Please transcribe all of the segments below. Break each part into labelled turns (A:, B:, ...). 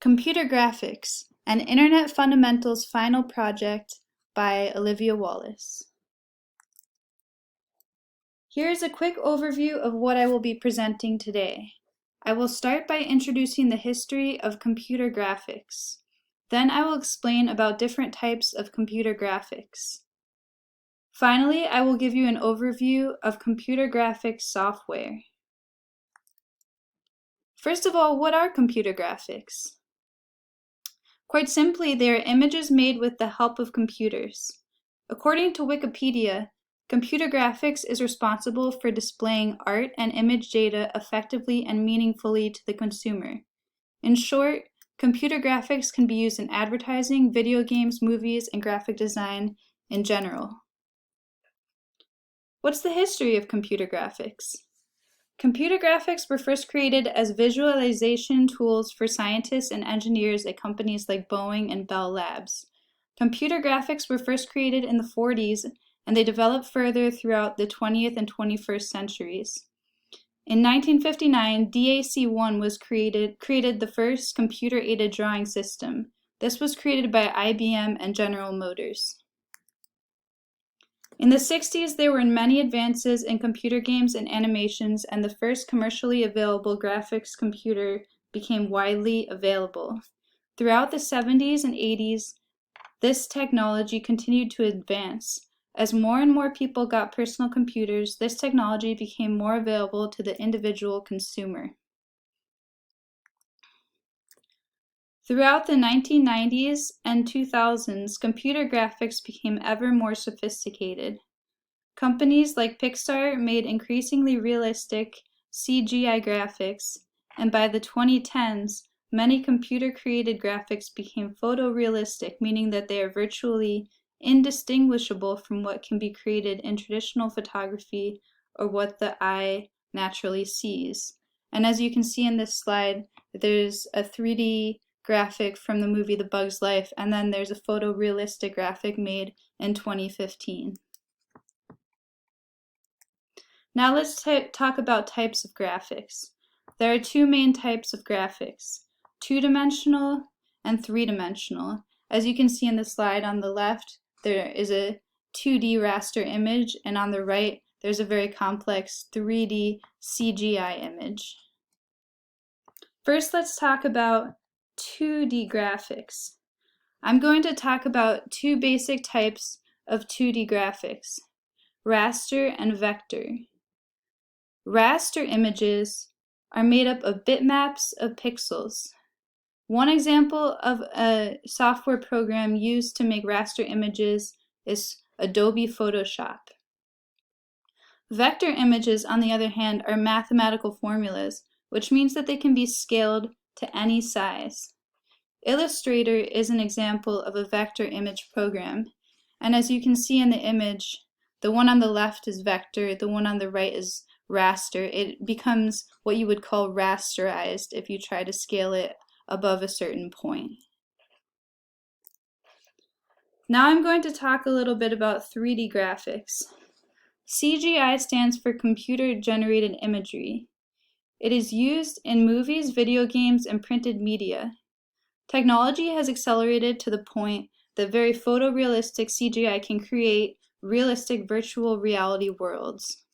A: Computer Graphics, an Internet Fundamentals Final Project by Olivia Wallace. Here is a quick overview of what I will be presenting today. I will start by introducing the history of computer graphics. Then I will explain about different types of computer graphics. Finally, I will give you an overview of computer graphics software. First of all, what are computer graphics? Quite simply, they are images made with the help of computers. According to Wikipedia, computer graphics is responsible for displaying art and image data effectively and meaningfully to the consumer. In short, computer graphics can be used in advertising, video games, movies, and graphic design in general. What's the history of computer graphics? Computer graphics were first created as visualization tools for scientists and engineers at companies like Boeing and Bell Labs. Computer graphics were first created in the 40s, and they developed further throughout the 20th and 21st centuries. In 1959, DAC-1 was created the first computer-aided drawing system. This was created by IBM and General Motors. In the 60s, there were many advances in computer games and animations, and the first commercially available graphics computer became widely available. Throughout the 70s and 80s, this technology continued to advance. As more and more people got personal computers, this technology became more available to the individual consumer. Throughout the 1990s and 2000s, computer graphics became ever more sophisticated. Companies like Pixar made increasingly realistic CGI graphics, and by the 2010s, many computer-created graphics became photorealistic, meaning that they are virtually indistinguishable from what can be created in traditional photography or what the eye naturally sees. And as you can see in this slide, there's a 3D graphic from the movie The Bug's Life, and then there's a photorealistic graphic made in 2015. Now let's talk about types of graphics. There are two main types of graphics, two-dimensional and three-dimensional. As you can see in the slide on the left, there is a 2D raster image, and on the right, there's a very complex 3D CGI image. First, let's talk about 2D graphics. I'm going to talk about two basic types of 2D graphics, raster and vector. Raster images are made up of bitmaps of pixels. One example of a software program used to make raster images is Adobe Photoshop. Vector images, on the other hand, are mathematical formulas, which means that they can be scaled to any size. Illustrator is an example of a vector image program, and as you can see in the image, the one on the left is vector, the one on the right is raster. It becomes what you would call rasterized if you try to scale it above a certain point. Now I'm going to talk a little bit about 3D graphics. CGI stands for computer-generated imagery. It is used in movies, video games, and printed media. Technology has accelerated to the point that very photorealistic CGI can create realistic virtual reality worlds.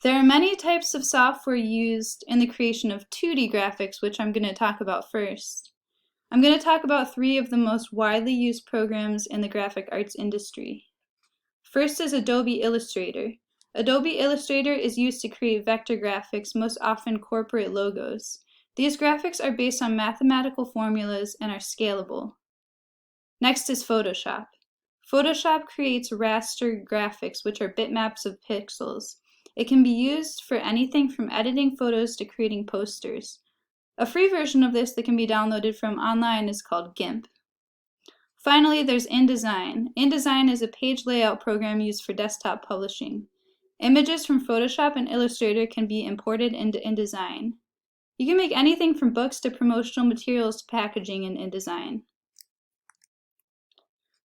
A: There are many types of software used in the creation of 2D graphics, which I'm going to talk about first. I'm going to talk about three of the most widely used programs in the graphic arts industry. First is Adobe Illustrator. Adobe Illustrator is used to create vector graphics, most often corporate logos. These graphics are based on mathematical formulas and are scalable. Next is Photoshop. Photoshop creates raster graphics, which are bitmaps of pixels. It can be used for anything from editing photos to creating posters. A free version of this that can be downloaded from online is called GIMP. Finally, there's InDesign. InDesign is a page layout program used for desktop publishing. Images from Photoshop and Illustrator can be imported into InDesign. You can make anything from books to promotional materials to packaging in InDesign.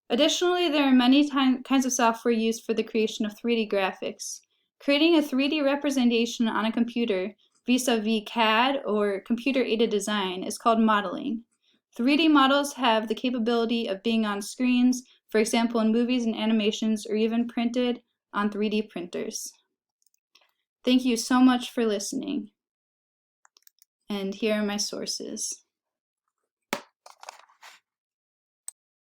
A: Additionally, there are many kinds of software used for the creation of 3D graphics. Creating a 3D representation on a computer vis-a-vis CAD or computer-aided design is called modeling. 3D models have the capability of being on screens, for example in movies and animations, or even printed on 3D printers. Thank you so much for listening. And here are my sources.